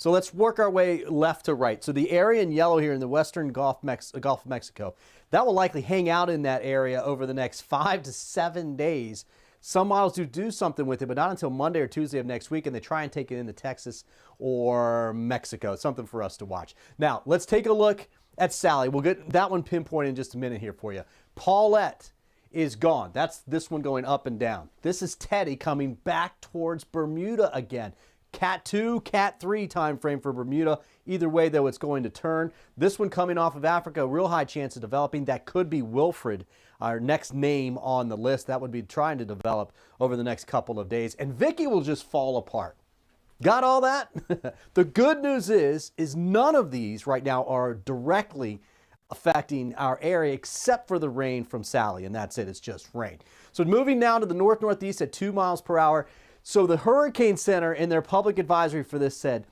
So let's work our way left to right. So the area in yellow here in the western Gulf of Mexico, that will likely hang out in that area over the next 5 to 7 days. Some models do something with it, but not until Monday or Tuesday of next week, and they try and take it into Texas or Mexico. It's something for us to watch. Now, let's take a look at Sally. We'll get that one pinpointed in just a minute here for you. Paulette is gone. That's this one going up and down. This is Teddy coming back towards Bermuda again. Cat 2, Cat 3 time frame for Bermuda. Either way, though, it's going to turn. This one coming off of Africa, real high chance of developing. That could be Wilfred, our next name on the list. That would be trying to develop over the next couple of days. And Vicky will just fall apart. Got all that? The good news is none of these right now are directly affecting our area except for the rain from Sally, and that's it. It's just rain. So moving now to the north-northeast at 2 miles per hour. So the Hurricane Center in their public advisory for this said,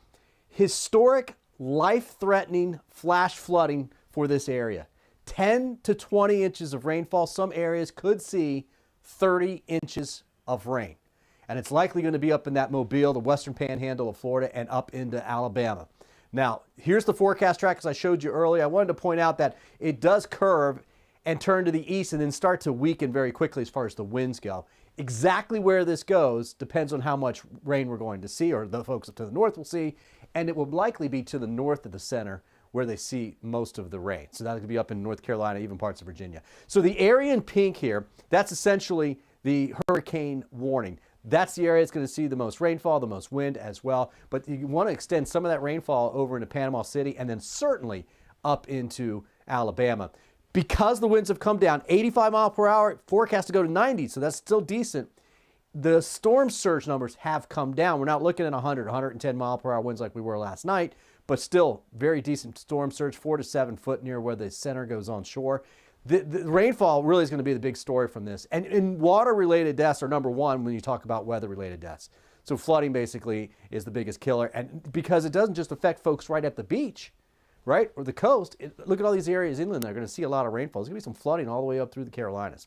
historic, life-threatening flash flooding for this area. 10 to 20 inches of rainfall. Some areas could see 30 inches of rain. And it's likely going to be up in that Mobile, the western panhandle of Florida, and up into Alabama. Now, here's the forecast track as I showed you earlier. I wanted to point out that it does curve and turn to the east and then start to weaken very quickly as far as the winds go. Exactly where this goes depends on how much rain we're going to see, or the folks up to the north will see, and it will likely be to the north of the center where they see most of the rain. So that could be up in North Carolina, even parts of Virginia. So the area in pink here, that's essentially the hurricane warning. That's the area that's going to see the most rainfall, the most wind as well. But you want to extend some of that rainfall over into Panama City and then certainly up into Alabama. Because the winds have come down, 85 miles per hour, forecast to go to 90, so that's still decent. The storm surge numbers have come down. We're not looking at 100, 110 mile per hour winds like we were last night, but still very decent storm surge, 4 to 7 foot near where the center goes on shore. The rainfall really is going to be the big story from this. And water-related deaths are number one when you talk about weather-related deaths. So flooding basically is the biggest killer. And because it doesn't just affect folks right at the beach, right, or the coast, look at all these areas inland. They're going to see a lot of rainfall. There's going to be some flooding all the way up through the Carolinas.